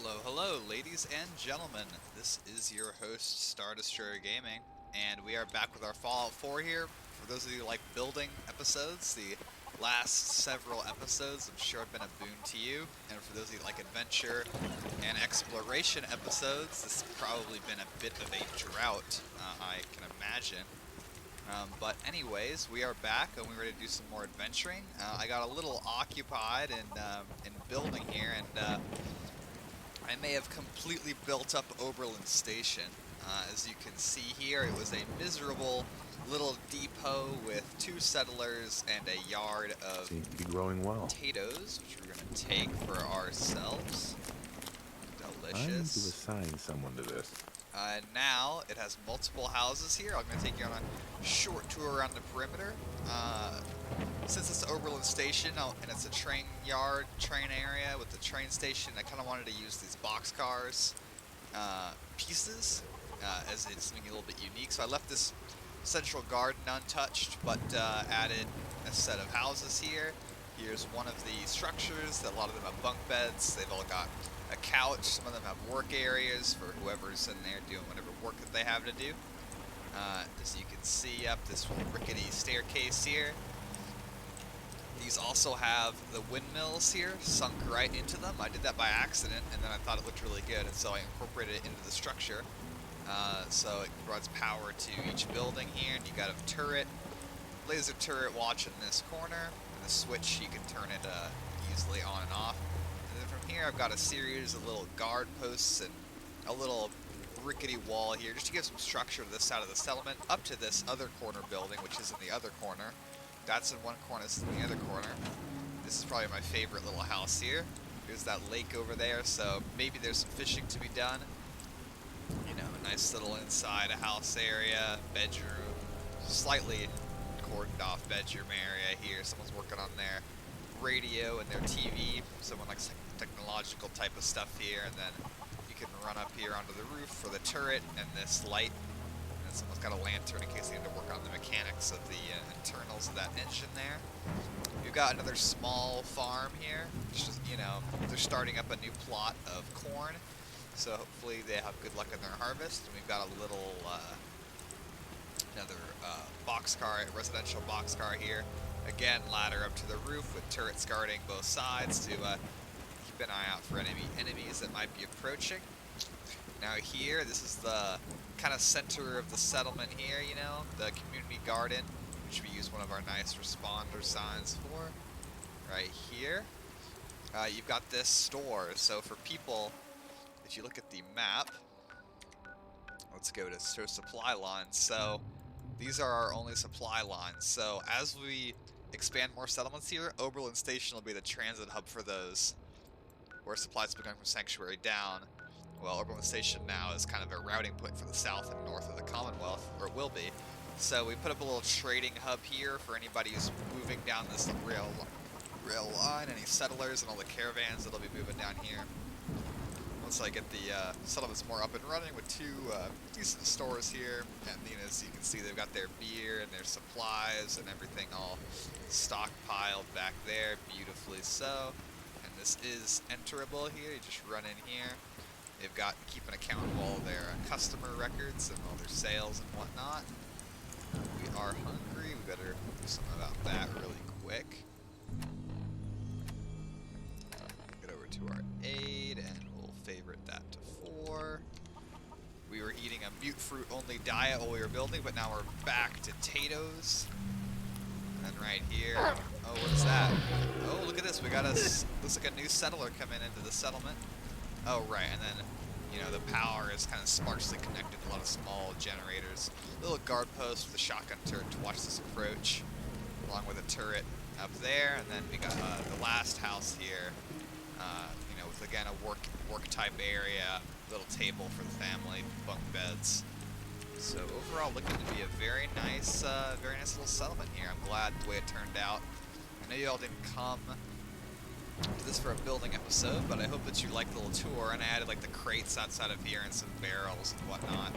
Hello, ladies and gentlemen. This is your host, Star Destroyer Gaming, and we are back with our Fallout 4 here. For those of you who like building episodes, the last several episodes I'm sure have been a boon to you. And for those of you who like adventure and exploration episodes, this has probably been a bit of a drought, I can imagine. But anyways, we are back and we're ready to do some more adventuring. I got a little occupied in building here, and I may have completely built up Oberland Station. As you can see here, it was a miserable little depot with 2 settlers and a yard of Seem to be growing well. potatoes, which we're going to take for ourselves. I need to Delicious. assign someone to this. Now, it has multiple houses here. I'm going to take you on a short tour around the perimeter. Since it's Oberland Station, and it's a train yard, train area with the train station, I kind of wanted to use these boxcars pieces as it's something a little bit unique. So I left this central garden untouched, but added a set of houses here. Here's one of the structures. A lot of them have bunk beds. They've all got a couch. Some of them have work areas for whoever's in there doing whatever work that they have to do. As you can see up this rickety staircase here. These also have the windmills here sunk right into them. I did that by accident, and then I thought it looked really good, and so I incorporated it into the structure. So it provides power to each building here, and you got a turret, laser turret watch in this corner, and a switch you can turn it easily on and off. And then from here I've got a series of little guard posts and a little rickety wall here just to give some structure to this side of the settlement, up to this other corner building, which is in the other corner. That's in one corner, this is in the other corner. This is probably my favorite little house here. There's that lake over there, so maybe there's some fishing to be done. You know, a nice little inside a house area, bedroom, slightly cordoned off bedroom area here. Someone's working on their radio and their TV. Someone likes technological type of stuff here, and then you can run up here onto the roof for the turret and this light. And someone's got a lantern in case they need to work on the mechanics of the internals of that engine there. We've got another small farm here. Just, you know, they're starting up a new plot of corn, so hopefully they have good luck in their harvest. And we've got a little, another boxcar, residential boxcar here. Again, ladder up to the roof with turrets guarding both sides to keep an eye out for enemies that might be approaching. Now here, this is the kind of center of the settlement here, you know, the community garden, which we use one of our nice responder signs for, right here. You've got this store, so for people, if you look at the map, let's go to supply lines. So these are our only supply lines. So as we expand more settlements here, Oberland Station will be the transit hub for those, where supplies will be going from Sanctuary down. Well, Oberland Station now is kind of a routing point for the south and north of the Commonwealth, or it will be. So we put up a little trading hub here for anybody who's moving down this rail line, any settlers and all the caravans that'll be moving down here. Once I get the settlements more up and running with 2 decent stores here, and as you can see, they've got their beer and their supplies and everything all stockpiled back there, beautifully so. And this is enterable here. You just run in here. They've got keep an account of all their customer records and all their sales and whatnot. We are hungry. We better do something about that really quick. Get over to our aid and we'll favorite that to 4. We were eating a mute fruit only diet while we were building, but now we're back to potatoes. And right here, oh, what's that? Oh, look at this. We got looks like a new settler coming into the settlement. Oh, right, and then, you know, the power is kind of sparsely connected to a lot of small generators. Little guard post with a shotgun turret to watch this approach, along with a turret up there. And then we got the last house here, you know, with, again, a work type area, little table for the family, bunk beds. So overall, looking to be a very nice little settlement here. I'm glad the way it turned out. I know you all didn't come to this for a building episode, but I hope that you liked the little tour, and I added like the crates outside of here and some barrels and whatnot.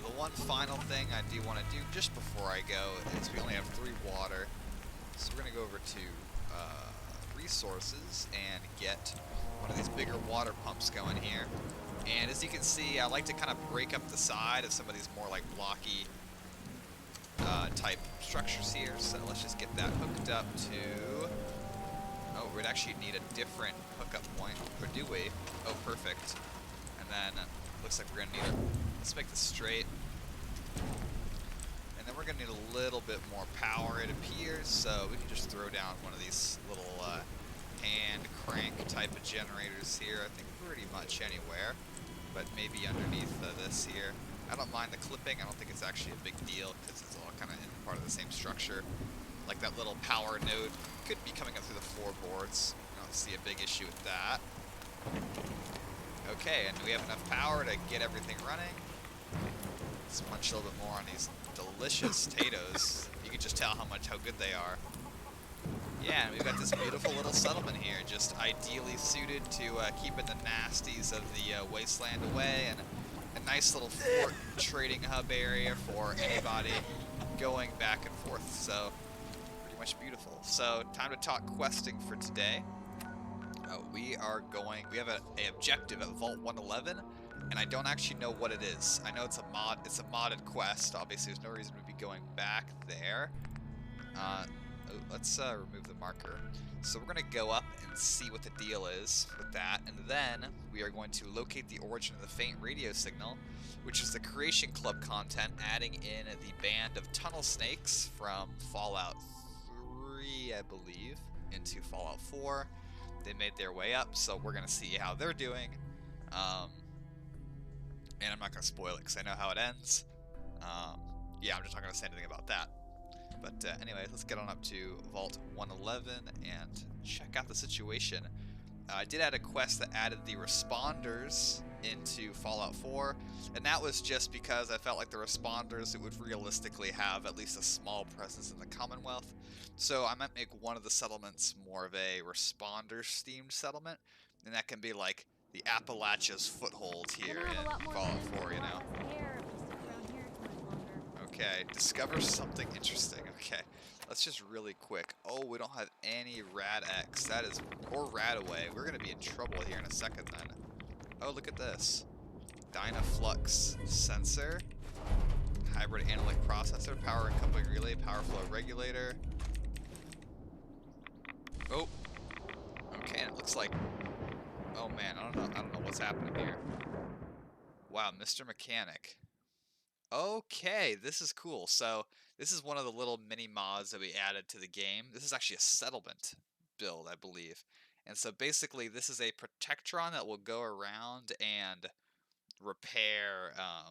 The one final thing I do want to do just before I go is we only have 3 water, so we're going to go over to resources and get one of these bigger water pumps going here. And as you can see, I like to kind of break up the side of some of these more like blocky type structures here. So let's just get that hooked up to... Oh, we'd actually need a different hookup point. Or do we? Oh, perfect. And then looks like we're going to need a... Let's make this straight. And then we're going to need a little bit more power, it appears. So we can just throw down one of these little hand crank type of generators here. I think pretty much anywhere. But maybe underneath this here. I don't mind the clipping. I don't think it's actually a big deal because it's all kind of in part of the same structure. Like that little power node could be coming up through the floorboards. I don't see a big issue with that. Okay, and we have enough power to get everything running. Let's munch a little bit more on these delicious potatoes. You can just tell how good they are. Yeah, and we've got this beautiful little settlement here, just ideally suited to keeping the nasties of the wasteland away, and a nice little fort trading hub area for anybody going back and forth. So, pretty much beautiful. So, time to talk questing for today. We have an objective at Vault 111, and I don't actually know what it is. I know it's a modded quest. Obviously, there's no reason to be going back there. Let's remove the marker. So we're going to go up and see what the deal is with that, and then we are going to locate the origin of the faint radio signal, which is the Creation Club content, adding in the band of tunnel snakes from Fallout 3, I believe, into Fallout 4. They made their way up, so we're going to see how they're doing. And I'm not going to spoil it because I know how it ends. Yeah, I'm just not going to say anything about that. But anyway, let's get on up to Vault 111 and check out the situation. I did add a quest that added the responders into Fallout 4, and that was just because I felt like the responders would realistically have at least a small presence in the Commonwealth. So I might make one of the settlements more of a responders-themed settlement, and that can be like the Appalachia's foothold here in Fallout 4, you know? Okay, discover something interesting. Okay, let's just really quick. Oh, we don't have any RAD-X. That is, or RAD-away. We're going to be in trouble here in a second then. Oh, look at this. Dynaflux sensor. Hybrid analytic processor. Power and coupling relay. Power flow regulator. Oh. Okay, and it looks like... Oh man, I don't know what's happening here. Wow, Mr. Mechanic. Okay, this is cool. So this is one of the little mini mods that we added to the game. This is actually a settlement build, I believe. And so basically this is a protectron that will go around and repair, I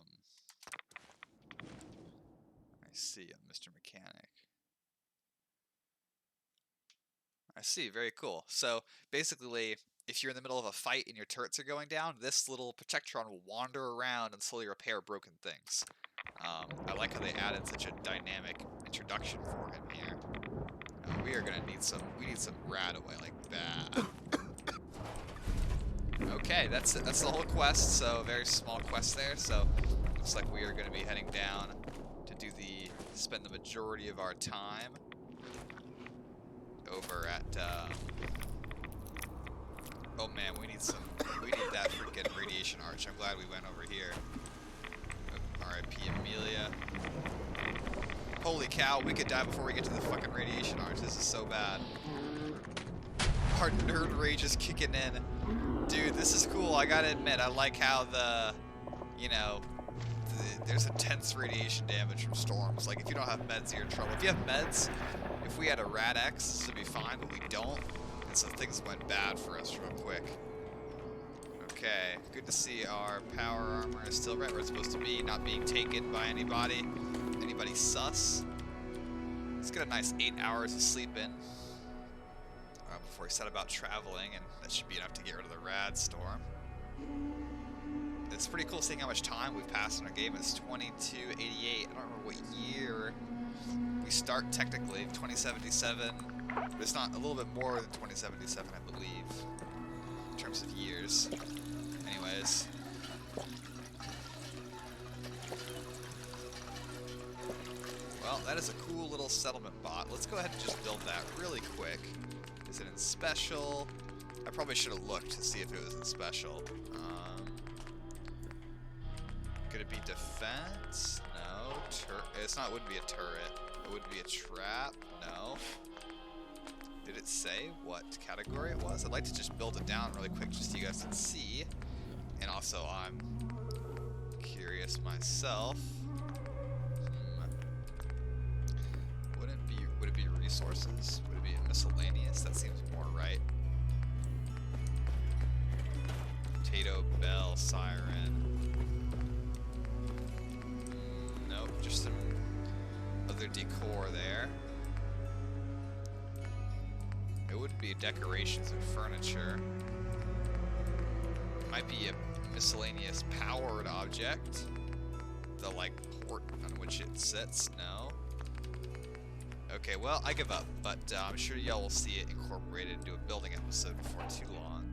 see, Mr. Mechanic. I see, very cool. So basically, if you're in the middle of a fight and your turrets are going down, this little protectron will wander around and slowly repair broken things. I like how they added such a dynamic introduction for him here. We are gonna need some RAD-away like that. Okay, that's it. That's the whole quest. So very small quest there. So looks like we are gonna be heading down to spend the majority of our time over at. Oh man, we need that freaking radiation arch. I'm glad we went over here. R.I.P. Amelia. Holy cow, we could die before we get to the fucking radiation arch. This is so bad. Our nerd rage is kicking in. Dude, this is cool. I gotta admit, I like how there's intense radiation damage from storms. Like, if you don't have meds, you're in trouble. If you have meds, if we had a RAD-X, this would be fine, but we don't. And so things went bad for us real quick. Okay, good to see our power armor is still right where it's supposed to be, not being taken by anybody sus. Let's get a nice 8 hours of sleep in before we set about traveling, and that should be enough to get rid of the rad storm. It's pretty cool seeing how much time we've passed in our game. It's 2288. I don't remember what year we start technically, 2077, but it's not a little bit more than 2077, I believe, in terms of years. Anyways. Well, that is a cool little settlement bot. Let's go ahead and just build that really quick. Is it in special? I probably should have looked to see if it was in special. Could it be defense? No. It's not. It wouldn't be a turret. It would be a trap. No. Did it say what category it was? I'd like to just build it down really quick just so you guys can see. And also, I'm curious myself. Would it be resources? Would it be miscellaneous? That seems more right. Potato, bell, siren. Nope, just some other decor there. It would be decorations and furniture. Might be a miscellaneous powered object. The like port on which it sits. No. Okay, well, I give up, but I'm sure y'all will see it incorporated into a building episode before too long.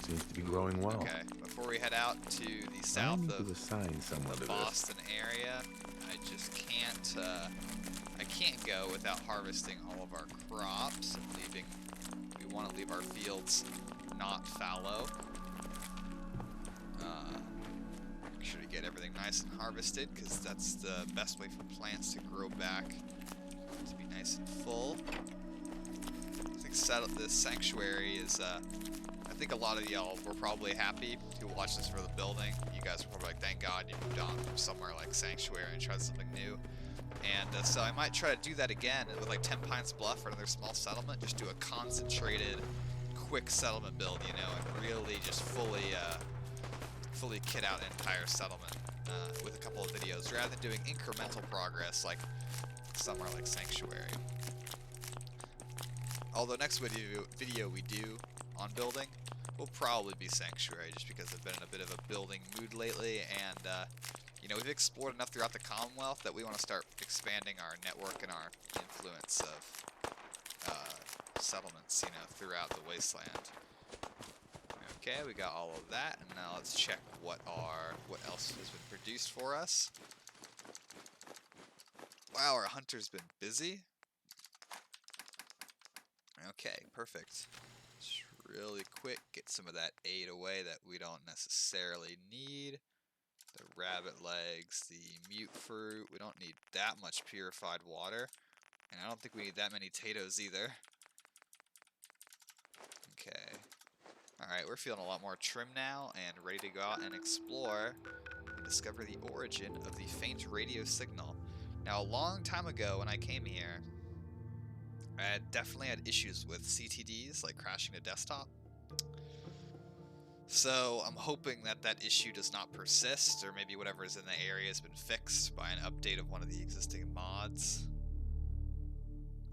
Seems to be growing well. Okay, before we head out to the south of the Boston area, I just can't, I can't go without harvesting all of our crops and we want to leave our fields not fallow. Make sure to get everything nice and harvested, because that's the best way for plants to grow back to be nice and full. I think this sanctuary is, I think a lot of y'all were probably happy to watch this for the building. You guys were probably like, thank God you moved on from somewhere like Sanctuary and tried something new. And so I might try to do that again with like 10 Pines Bluff or another small settlement. Just do a concentrated, quick settlement build, you know, and really just fully kit out an entire settlement with a couple of videos, rather than doing incremental progress like somewhere like Sanctuary. Although next video we do on building will probably be Sanctuary, just because I've been in a bit of a building mood lately, and you know, we've explored enough throughout the Commonwealth that we want to start expanding our network and our influence of settlements, you know, throughout the wasteland. Okay, we got all of that, and now let's check what else has been produced for us. Wow, our hunter's been busy. Okay, perfect. Just really quick, get some of that aid away that we don't necessarily need. The rabbit legs, the mute fruit, we don't need that much purified water. And I don't think we need that many potatoes either. Okay. Alright, we're feeling a lot more trim now and ready to go out and explore and discover the origin of the faint radio signal. Now, a long time ago when I came here, I had definitely had issues with CTDs, like crashing to desktop. So I'm hoping that that issue does not persist, or maybe whatever is in the area has been fixed by an update of one of the existing mods.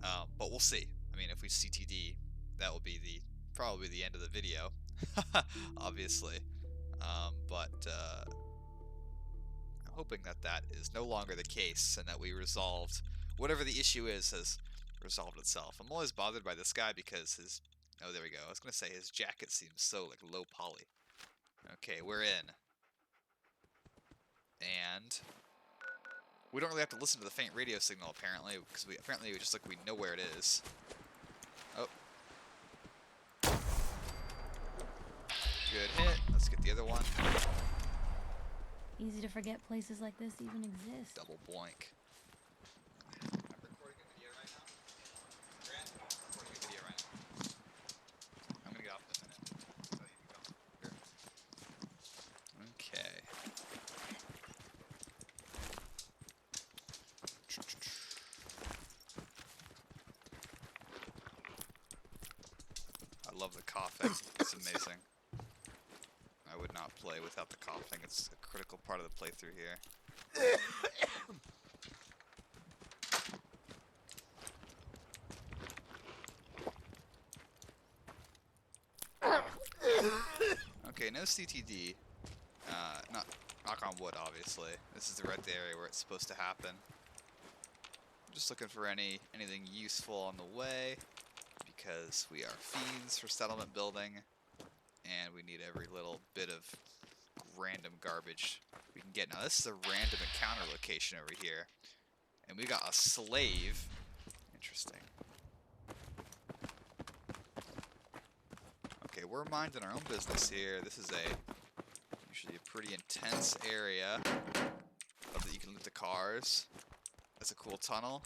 But we'll see. I mean, if we CTD, that will be probably the end of the video, obviously. But I'm hoping that that is no longer the case, and that we resolved whatever the issue is has resolved itself. I'm always bothered by this guy because his... Oh, there we go. I was going to say his jacket seems so, like, low poly. Okay, we're in. And we don't really have to listen to the faint radio signal, apparently, because we just, like, we know where it is. Oh. Good hit. Let's get the other one. Easy to forget places like this even exist. Double boink. Okay. I love the coughing. It's amazing. I would not play without the coughing. It's a critical part of the playthrough here. Okay, no CTD. Not knock on wood, obviously. This is the right area where it's supposed to happen. I'm just looking for anything useful on the way, because we are fiends for settlement building, and we need every little bit of random garbage we can get. Now, this is a random encounter location over here, and we got a slave. Interesting. we're minding our own business here. This is usually a pretty intense area. Love that you can loot the cars. That's a cool tunnel.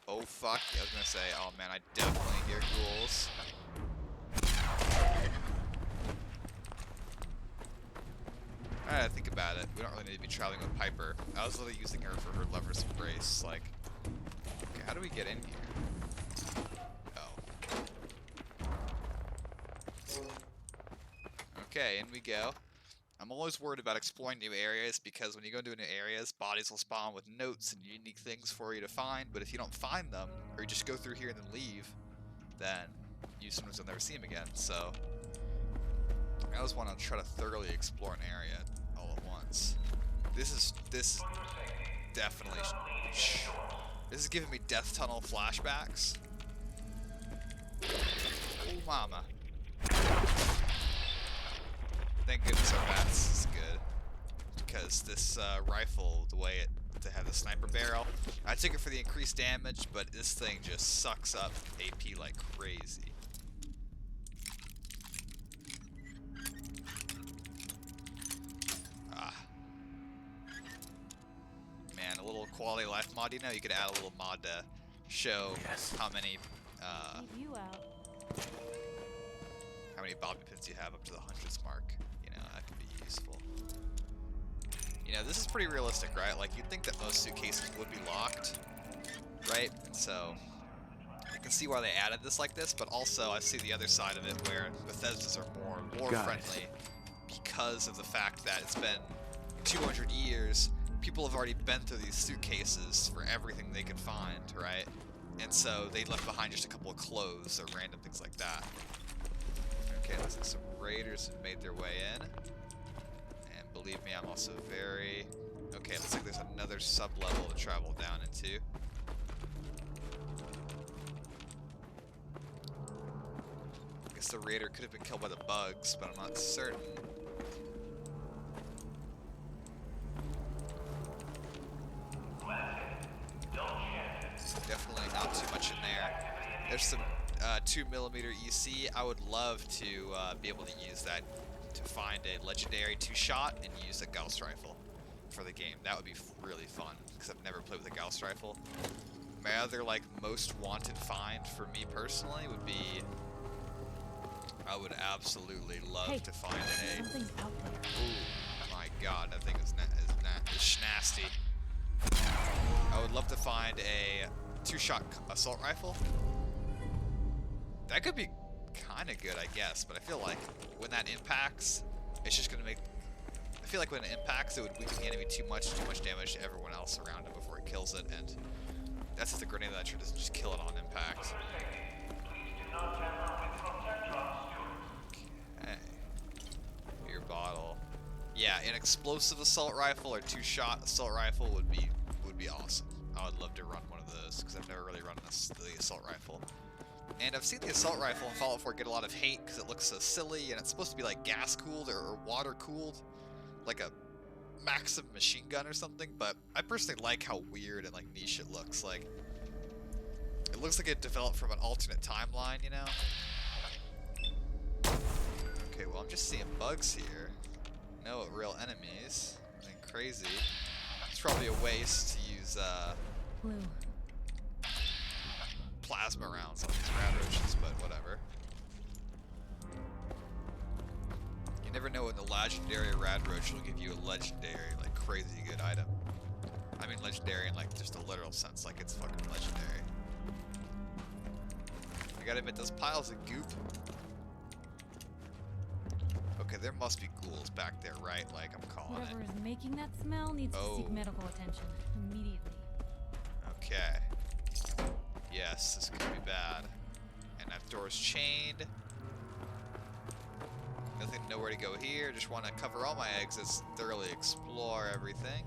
Oh fuck, I was gonna say, oh man, I definitely hear ghouls. Alright, think about it. We don't really need to be traveling with Piper. I was literally using her for her lover's embrace. Like, okay, how do we get in here? Oh. Okay, in we go. I'm always worried about exploring new areas because when you go into new areas, bodies will spawn with notes and unique things for you to find. But if you don't find them, or you just go through here and then leave, then you sometimes will never see them again. So I always want to try to thoroughly explore an area all at once. This is definitely. This is giving me Death Tunnel flashbacks. Oh mama. Thank goodness our bats is good, because this rifle, the way to have the sniper barrel, I took it for the increased damage, but this thing just sucks up AP like crazy. Ah, man, a little quality of life mod. You know, you could add a little mod to show how many bobby pins you have up to the hundreds mark. That could be useful. This is pretty realistic, right? Like, you'd think that most suitcases would be locked, right? And so, I can see why they added this like this, but also I see the other side of it where Bethesda's are more lore-friendly because of the fact that it's been 200 years, people have already been through these suitcases for everything they could find, right? And so, they left behind just a couple of clothes or random things like that. Okay, looks like some raiders have made their way in. And believe me, I'm also very... Okay, looks like there's another sub-level to travel down into. I guess the raider could have been killed by the bugs, but I'm not certain. Definitely not too much in there. There's some 2mm EC. I would love to be able to use that to find a legendary 2-shot and use a Gauss rifle for the game. That would be really fun because I've never played with a Gauss rifle. My other most wanted find for me personally would be, I would absolutely love to find a. Something's out there. Ooh, my God, that thing is nasty. I would love to find a 2-shot assault rifle. That could be kind of good, I guess, but I feel like when that impacts, it's just going to make... I feel like when it impacts, it would weaken the enemy too much damage to everyone else around it before it kills it, and that's just the grenade launcher doesn't just kill it on impact. Okay. Beer bottle. Yeah, an explosive assault rifle or 2-shot assault rifle would be awesome. I would love to run one of those, because I've never really run the assault rifle. And I've seen the assault rifle in Fallout 4 get a lot of hate because it looks so silly, and it's supposed to be like gas cooled or water cooled, like a Maxim machine gun or something. But I personally like how weird and niche it looks. Like, it looks like it developed from an alternate timeline, you know? Okay, well I'm just seeing bugs here. No real enemies. Nothing crazy. It's probably a waste to use Blue. plasma rounds on these radroaches, but whatever. You never know when the legendary radroach will give you a legendary, crazy good item. I mean legendary in just a literal sense, like it's fucking legendary. I gotta admit, those piles of goop. Okay, there must be ghouls back there, right? Like, I'm calling Whatever it. is making that smell needs to seek medical attention immediately. Okay. Yes, this could be bad. And that door's chained. Nothing, nowhere to go here. Just want to cover all my exits, thoroughly explore everything.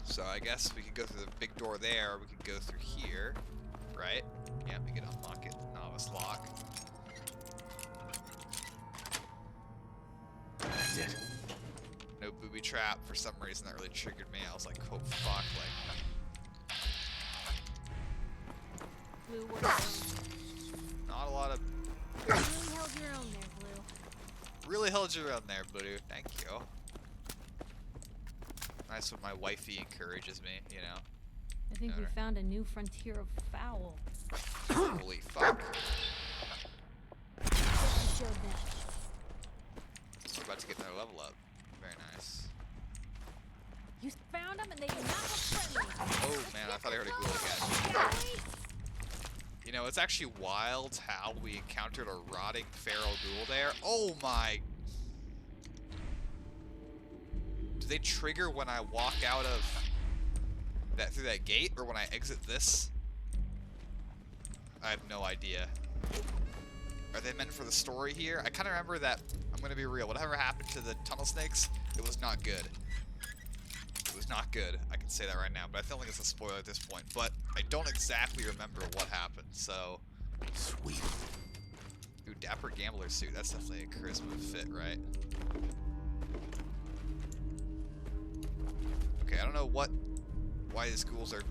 So I guess we could go through the big door there, or we could go through here, right? Yeah, we can unlock it. Novice lock. That's it. No booby trap. For some reason that really triggered me. I was like, oh fuck, Blue, what? not a lot of Really held your own there, Blue. Really held your own there, Blue. Thank you. Nice when my wifey encourages me, you know. I think we found a new frontier of foul. Holy fuck. What you showed them. We're about to get another level up. Very nice. You found them and they did not look friendly. Oh man, I thought I heard a ghoul again. You know, it's actually wild how we encountered a rotting feral ghoul there. Oh my. Do they trigger when I walk out of that through that gate or when I exit this? I have no idea. Are they meant for the story here? I kind of remember that, I'm going to be real, whatever happened to the tunnel snakes, it was not good. It was not good. I can say that right now, but I don't think it's a spoiler at this point. But I don't exactly remember what happened, so... Sweet. Ooh, Dapper Gambler suit. That's definitely a charisma fit, right? Okay, I don't know why these ghouls are...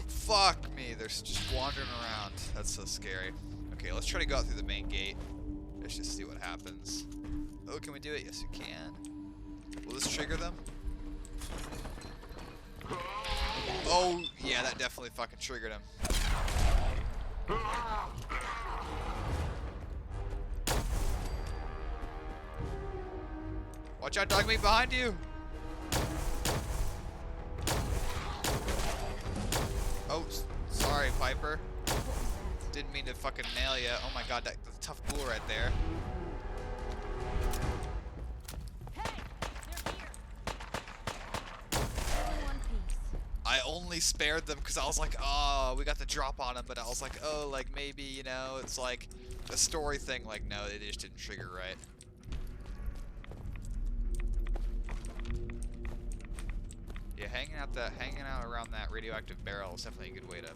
Fuck me! They're just wandering around. That's so scary. Okay, let's try to go out through the main gate. Let's just see what happens. Oh, can we do it? Yes, we can. Will this trigger them? Oh, yeah, that definitely fucking triggered him. Watch out, dog meat behind you! Oh, sorry, Piper. Didn't mean to fucking nail ya. Oh my god, that's a tough ghoul right there. Hey, they're here. All in one piece. I only spared them because I was like, oh, we got the drop on them, but I was like, oh, like maybe, you know, it's like a story thing. Like, no, it just didn't trigger right. Yeah, hanging out around that radioactive barrel is definitely a good way to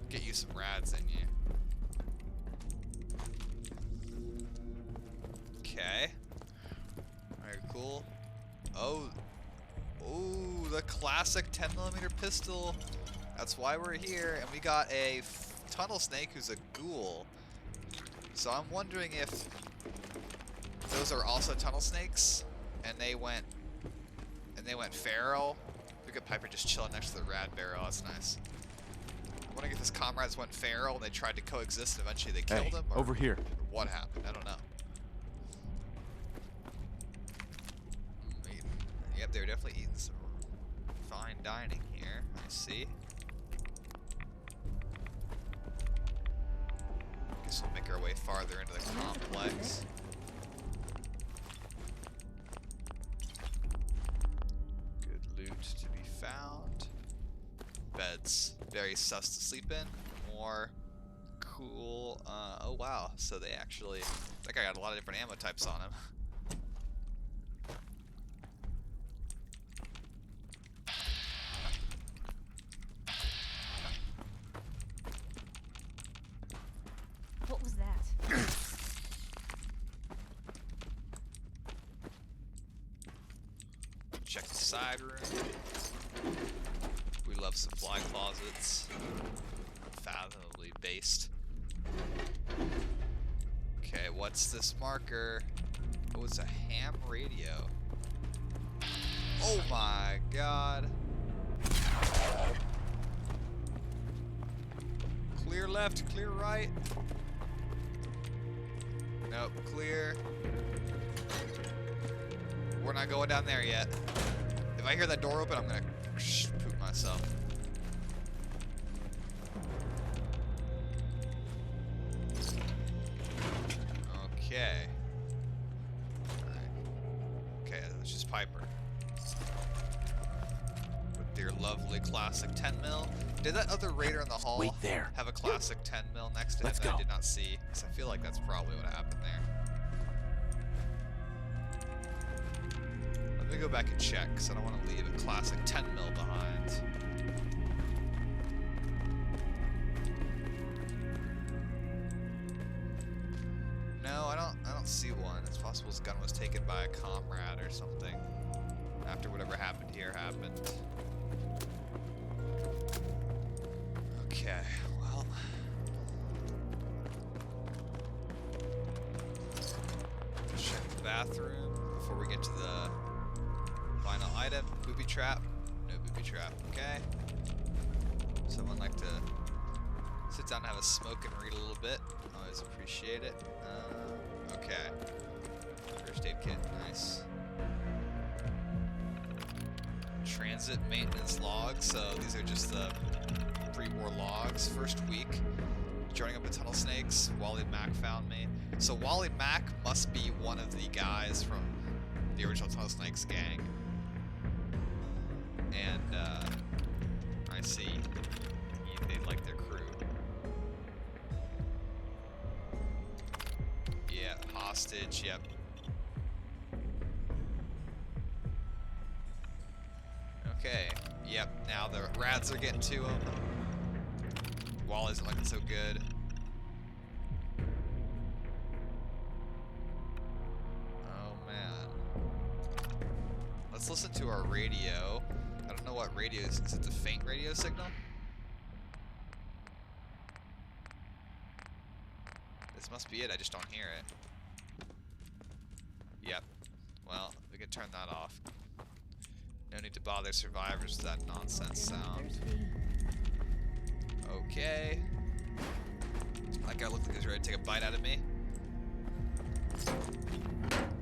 get you some rads in you. Okay. Very cool. Oh, the classic 10mm pistol. That's why we're here, and we got a tunnel snake who's a ghoul. So I'm wondering if those are also tunnel snakes, and they went feral. Look at Piper just chilling next to the rad barrel. That's nice. I'm wondering if his comrades went feral and they tried to coexist and eventually they killed him. Or over here. what happened? I don't know. Yep, they're definitely eating some fine dining here. I see. Guess we'll make our way farther into the complex. To be found. Beds. Very sus to sleep in. More cool. Oh wow. So they actually... That guy got a lot of different ammo types on him. What was that? Check the side room. We love supply closets. Unfathomably based. Okay, what's this marker? Oh, it's a ham radio. Oh my god. Clear left, clear right. Nope, clear. We're not going down there yet. If I hear that door open, I'm gonna poop myself. Okay. Alright. Okay, that's just Piper. With their lovely classic 10mm. Did that other raider in the hall Wait there. have a classic 10mm next to him Let's that I go. did not see? Because I feel like that's probably what happened there. Let me go back and check, because I don't want to leave a classic 10mm behind. No, I don't see one. It's possible his gun was taken by a comrade or something. After whatever happened here happened. Okay, well. bathroom before we get to the final item. Booby trap. No booby trap. Okay. Someone like to sit down and have a smoke and read a little bit. Always appreciate it. Okay. First aid kit. Nice. Transit maintenance logs. So these are just the pre-war logs. First week. Joining up with Tunnel Snakes. Wally Mack found me. So Wally Mack must be one of the guys from the original Tunnel Snakes gang. And I see they like their crew. Yeah, hostage, yep. Okay, yep, now the rats are getting to him. Wall isn't looking so good. Oh man. Let's listen to our radio. I don't know what radio is. Is it the faint radio signal? This must be it, I just don't hear it. Yep. Well, we can turn that off. No need to bother survivors with that nonsense sound. Okay. That guy looked like he was ready to take a bite out of me.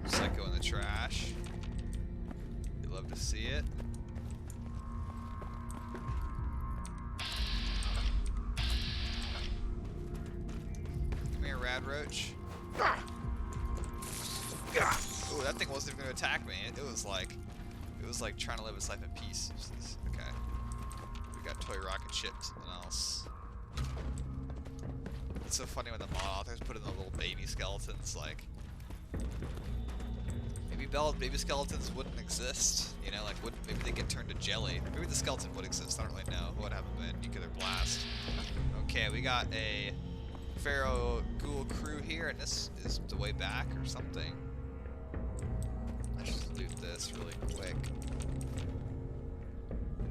Psycho in the trash. You'd love to see it. Come here, Rad Roach. Ooh, that thing wasn't even gonna attack me. It was like trying to live its life in peace. Okay. We got Toy Rocket Ship, something else. It's so funny when the mod authors put in the little baby skeletons, like maybe baby skeletons wouldn't exist, you know, like maybe they get turned to jelly. Maybe the skeleton would exist, I don't really know. What happened with nuclear blast? Okay, we got a Pharaoh Ghoul crew here, and this is the way back or something. Let's just loot this really quick.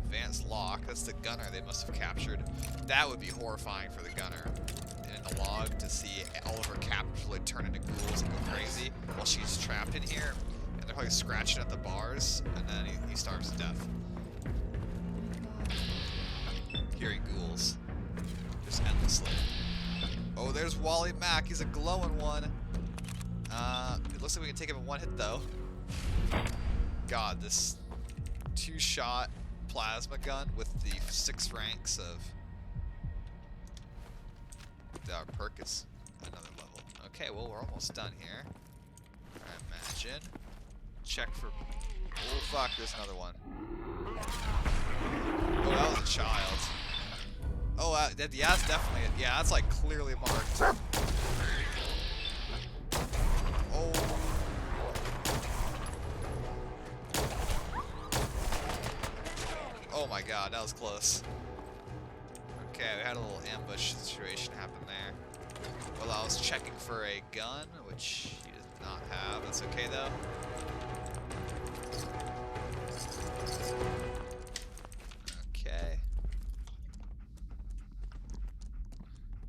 Advanced lock, that's the gunner they must have captured. That would be horrifying for the gunner. In the log to see all of her captors really turn into ghouls and go crazy while she's trapped in here. And they're probably scratching at the bars, and then he starves to death. Hearing ghouls. Just endlessly. Oh, there's Wally Mack, he's a glowing one. It looks like we can take him in one hit though. God, this 2-shot plasma gun with the 6 ranks of our perk is another level. Okay, well we're almost done here. I imagine. Check for. Oh fuck, there's another one. Oh, that was a child. Oh, yeah, that's definitely. Yeah, that's like clearly marked. Oh. Oh my god, that was close. Okay, we had a little ambush situation happen there. Well, I was checking for a gun, which he does not have. That's okay though. Okay.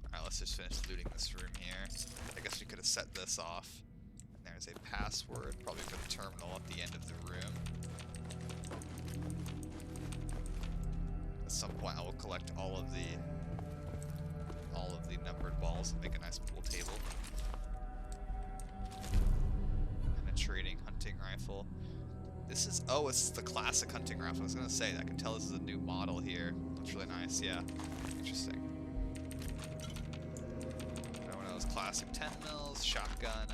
Alright, let's just finish looting this room here. I guess we could have set this off. And there's a password, probably for the terminal at the end of the room. At some point I will collect all of the numbered balls and make a nice pool table. Penetrating hunting rifle. This is, oh, it's the classic hunting rifle. I was gonna say, I can tell this is a new model here. Looks really nice, yeah. Interesting. One of those classic 10 mils, shotgun,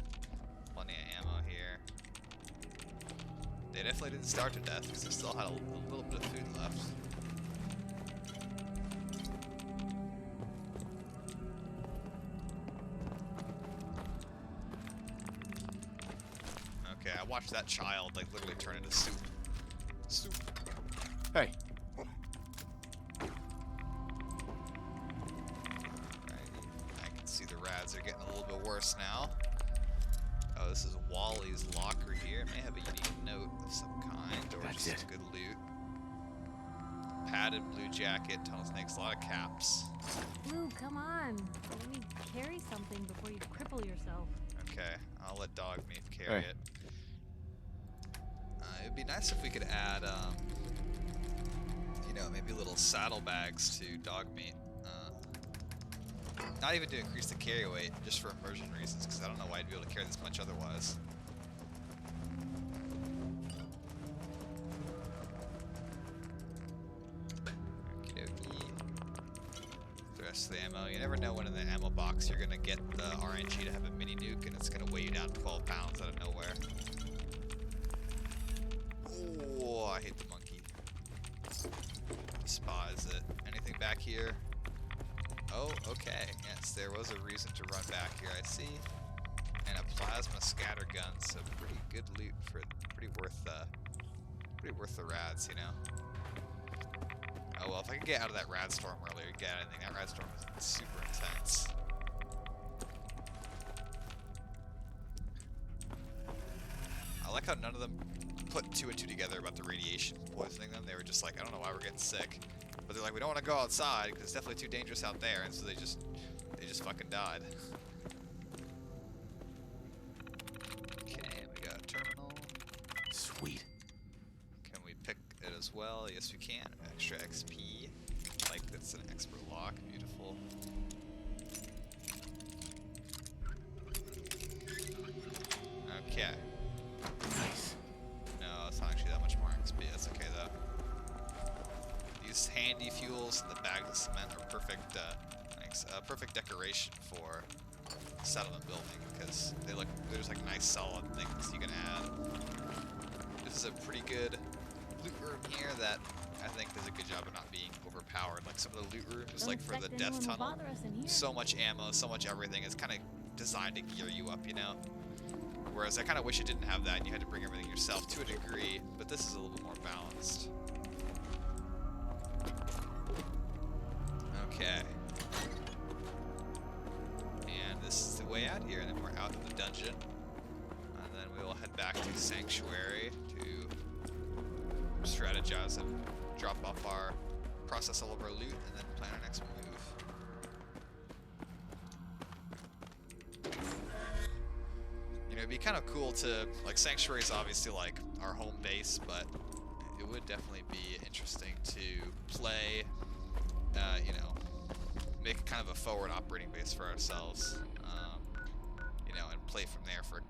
plenty of ammo here. They definitely didn't starve to death because they still had a little bit of food left. Okay, I watched that child like literally turn into soup. Soup. Hey. I can see the rads are getting a little bit worse now. Oh, this is Wally's locker here. It may have a unique note of some kind, or just some good loot. Padded blue jacket, tunnel snakes, a lot of caps. Blue, come on. Let me carry something before you cripple yourself. Okay, I'll let Dog Meat carry it. It would be nice if we could add, you know, maybe little saddlebags to dog meat. Not even to increase the carry weight, just for immersion reasons, because I don't know why I'd be able to carry this much otherwise. Okey-dokey. The rest of the ammo. You never know when in the ammo box you're gonna get the RNG to have a mini nuke, and it's gonna weigh you down 12 pounds out of nowhere. Oh, I hate the monkey. Despise it. Anything back here? Oh, okay. Yes, there was a reason to run back here, I see. And a plasma scatter gun, so pretty good loot for pretty worth the rads, you know. Oh well, if I could get out of that rad storm earlier, get anything. That rad storm was super intense. I like how none of them put 2 and 2 together about the radiation poisoning them. They were just like, I don't know why we're getting sick. But they're like, we don't want to go outside because it's definitely too dangerous out there, and so they just fucking died. Okay, we got a terminal. Sweet. Can we pick it as well? Yes, we can. Extra XP. Like, that's an expert lock. Beautiful. Okay. Nice. No, it's not actually that much more XP. That's okay, though. These handy fuels and the bags of cement are perfect, perfect decoration for settlement building, because they're just like nice solid things you can add. This is a pretty good loot room here that I think does a good job of not being overpowered. Like some of the loot rooms, like for the death tunnel, so much ammo, so much everything is kind of designed to gear you up, you know? Whereas I kind of wish it didn't have that and you had to bring everything yourself to a degree, but this is a little bit more balanced. Okay. And this is the way out here, and then we're out of the dungeon. And then we will head back to Sanctuary to strategize and drop off process all of our loot, and then plan our next move. You know, it'd be kind of cool to, like, Sanctuary is obviously like our home base, but it would definitely be interesting to play, you know, make kind of a forward operating base for ourselves, you know, and play from there for a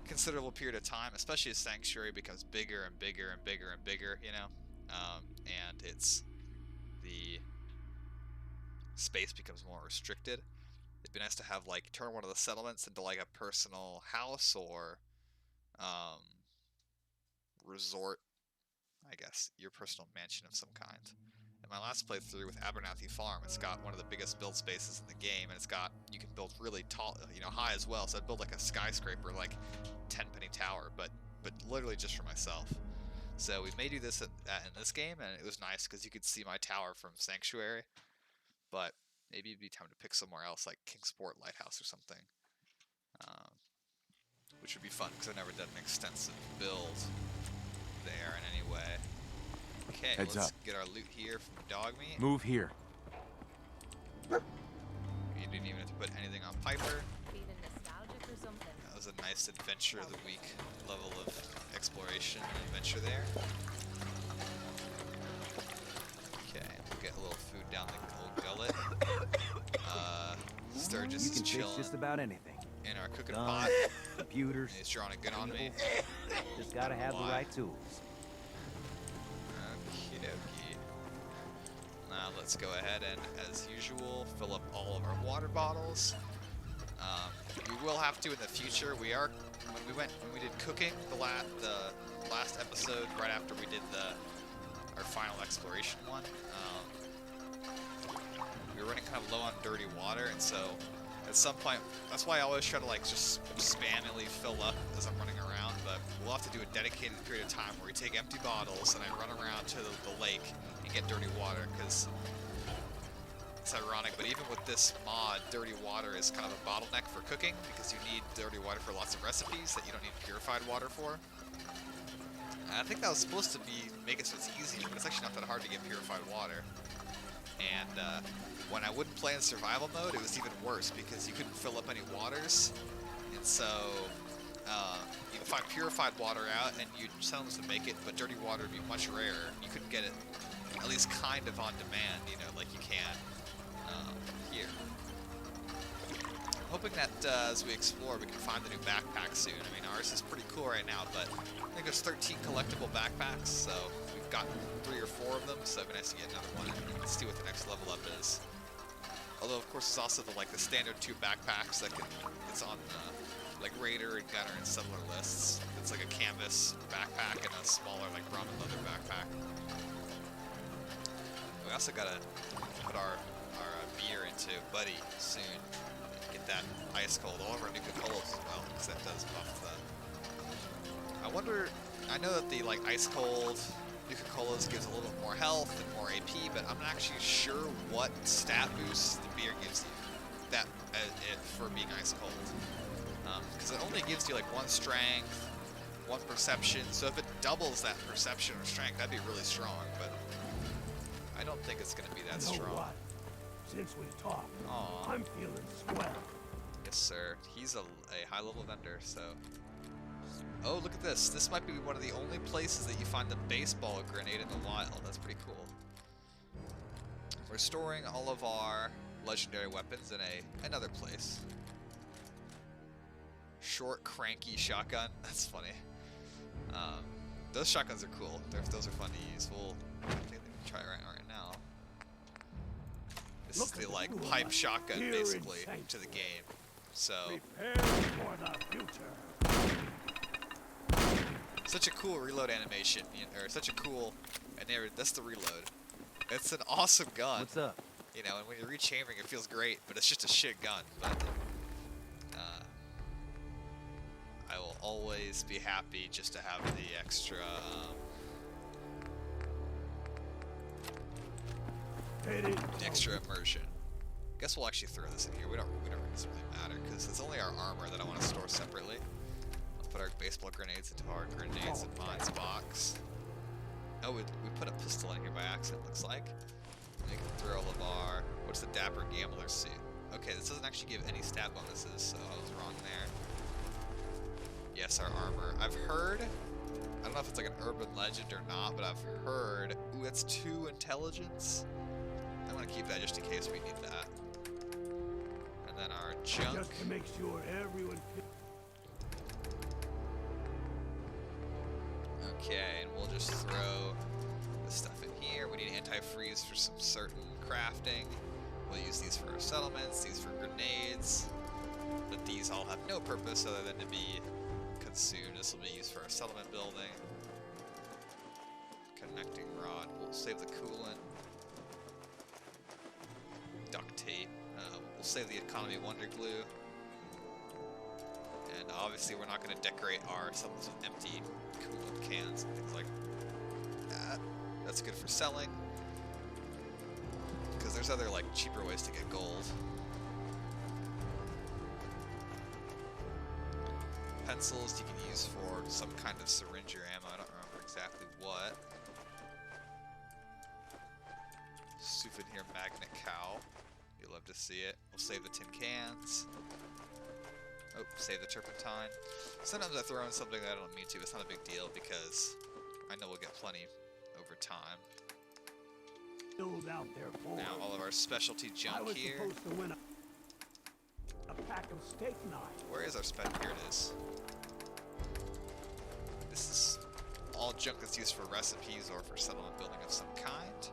considerable period of time, especially as Sanctuary becomes bigger and bigger and bigger and bigger, you know, and the space becomes more restricted. It'd be nice to have, like, turn one of the settlements into like a personal house or resort, I guess, your personal mansion of some kind. In my last playthrough with Abernathy Farm, it's got one of the biggest build spaces in the game, and it's got, you can build really tall, you know, high as well, so I'd build like a skyscraper, like 10 penny tower, but literally just for myself. So we may do this in this game, and it was nice because you could see my tower from Sanctuary, but maybe it'd be time to pick somewhere else, like Kingsport Lighthouse or something, which would be fun because I've never done an extensive build there in any way. Okay, Heads let's up. get our loot here from dog meat. Move here. You didn't even have to put anything on Piper. Feeling nostalgic or something? That was a nice adventure of the week level of exploration and adventure there. Okay, we'll get a little food down the old gullet. Sturgis You is can fix chilling just about anything. in our cooking Guns, pot. computers, He's drawing a gun on me. just gotta have the Why? right tools. Okie dokie. Now let's go ahead and, as usual, fill up all of our water bottles. We will have to in the future. We are when we did cooking the last episode, right after we did our final exploration one. We were running kind of low on dirty water, and so at some point, that's why I always try to like just spammily fill up as I'm running around. But we'll have to do a dedicated period of time where we take empty bottles and I run around to the lake and get dirty water, because it's ironic, but even with this mod, dirty water is kind of a bottleneck for cooking, because you need dirty water for lots of recipes that you don't need purified water for. I think that was supposed to make it so it's easier, but it's actually not that hard to get purified water. And when I wouldn't play in survival mode, it was even worse, because you couldn't fill up any waters. And so You can find purified water out, and you'd sell them to make it, but dirty water would be much rarer. You couldn't get it, at least kind of on demand, you know, like you can here. I'm hoping that as we explore, we can find the new backpack soon. I mean, ours is pretty cool right now, but I think there's 13 collectible backpacks, so we've gotten 3 or 4 of them, so it'd be nice to get another one. Let's see what the next level up is. Although, of course, there's also the standard 2 backpacks that it's on like Raider and Gunner and similar lists. It's like a canvas backpack and a smaller ramen leather backpack. We also gotta put our beer into Buddy soon. Get that ice cold. All of our Nuka-Colas as well, because that does buff the... I wonder... I know that the ice cold Nuka-Colas gives a little bit more health and more AP, but I'm not actually sure what stat boost the beer gives you. That for being ice cold. Because it only gives you 1 strength, 1 perception, so if it doubles that perception or strength, that'd be really strong, but I don't think it's going to be that strong. What? Since we talked, Aww. I'm feeling swell. Yes, sir. He's a high-level vendor, so... Oh, look at this. This might be one of the only places that you find the baseball grenade in the wild. That's pretty cool. We're storing all of our legendary weapons in another place. Short, cranky shotgun. That's funny. Those shotguns are cool. Those are fun to use. We'll try it right now. This is the pipe shotgun basically to the game. So Prepare for the future. such a cool reload animation, or such a cool. That's the reload. It's an awesome gun. What's up? You know, and when you're rechambering, it feels great, but it's just a shit gun. But I will always be happy just to have the extra. Extra immersion. Guess we'll actually throw this in here. We don't really matter because it's only our armor that I want to store separately. Let's put our baseball grenades into our grenades and mines box. Oh, we put a pistol in here by accident, looks like. And we can throw all of our... What's the Dapper Gambler suit? Okay, this doesn't actually give any stat bonuses, so I was wrong there. Yes, our armor. I've heard... I don't know if it's an urban legend or not, but I've heard... Ooh, that's 2 intelligence. I'm gonna keep that just in case we need that. And then our junk. Just to make sure everyone... Okay, and we'll just throw the stuff in here. We need antifreeze for some certain crafting. We'll use these for our settlements, these for grenades. But these all have no purpose other than to be consumed. This will be used for our settlement building. Connecting rod. We'll save the coolant. Duct tape. We'll save the economy wonder glue. And obviously we're not going to decorate our settlements with empty coolant cans and things like that. That's good for selling. Because there's other cheaper ways to get gold. Pencils you can use for some kind of syringe or ammo. I don't remember exactly what. Souvenir magnet cow. You'll love to see it. We'll save the tin cans. Oh, save the turpentine. Sometimes I throw in something that I don't mean to. It's not a big deal because I know we'll get plenty over time. Build out there for Now all of our specialty I junk was here. supposed to win a pack of steak knives. Where is our Here it is. This is all junk that's used for recipes or for settlement building of some kind.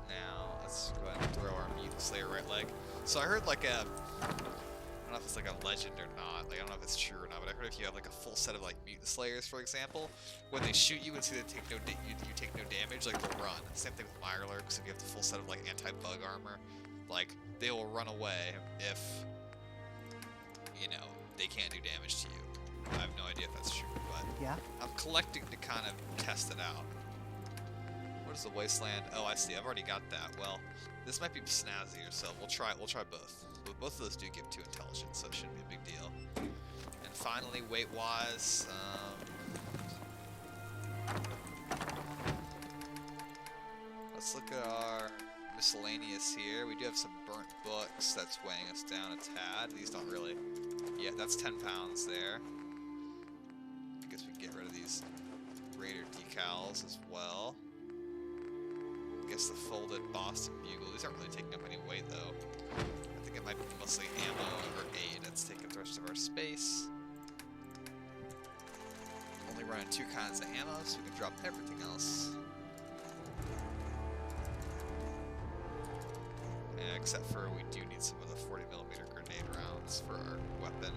Now, let's go ahead and throw our Mutant Slayer right leg. So I heard I don't know if it's a legend or not. I don't know if it's true or not, but I heard if you have a full set of Mutant Slayers, for example, when they shoot you and see that you take no damage, they'll run. Same thing with Mirelurks. If you have the full set of anti-bug armor, they will run away if they can't do damage to you. I have no idea if that's true, but Yeah. I'm collecting to kind of test it out. What is the Wasteland? Oh, I see. I've already got that. Well, this might be snazzier, so we'll try both. But both of those do give 2 intelligence, so it shouldn't be a big deal. And finally, weight-wise, let's look at our miscellaneous here. We do have some burnt books that's weighing us down a tad. These don't really... Yeah, that's 10 pounds there. guess we can get rid of these Raider decals as well. I guess the folded Boston Bugle. These aren't really taking up any weight though. I think it might be mostly ammo or aid that's taking up the rest of our space. Only running 2 kinds of ammo, so we can drop everything else. Except for we do need some of the 40mm grenade rounds for our weapon.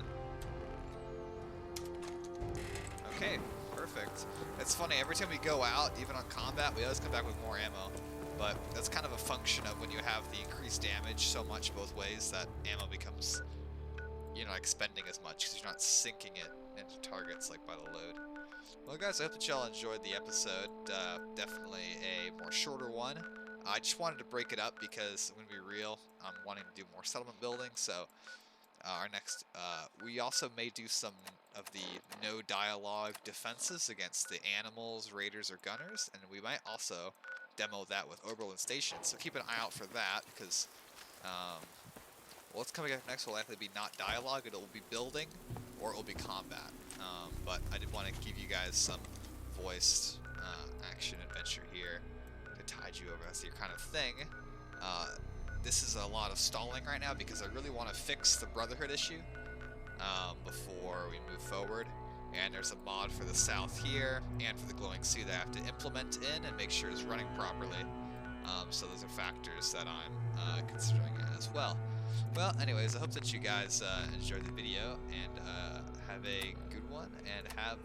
Okay, perfect. It's funny, every time we go out, even on combat, we always come back with more ammo. But that's kind of a function of when you have the increased damage so much both ways that ammo becomes, you're not expending as much because you're not sinking it into targets like by the load. Well guys, I hope that y'all enjoyed the episode. Definitely a more shorter one. I just wanted to break it up because, I'm going to be real, I'm wanting to do more settlement building, so our next, we also may do some of the no dialogue defenses against the animals, raiders, or gunners, and we might also demo that with Oberland Station, so keep an eye out for that, because what's coming up next will likely be not dialogue, it will be building, or it will be combat, but I did want to give you guys some voiced action adventure here to tide you over. That's your kind of thing. This is a lot of stalling right now because I really want to fix the Brotherhood issue before we move forward. And there's a mod for the south here and for the glowing sea that I have to implement in and make sure it's running properly. So those are factors that I'm considering as well. Well, anyways, I hope that you guys enjoyed the video and have a good one and have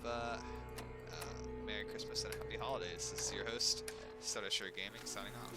Merry Christmas and Happy Holidays. This is your host, Starshare Gaming, signing off.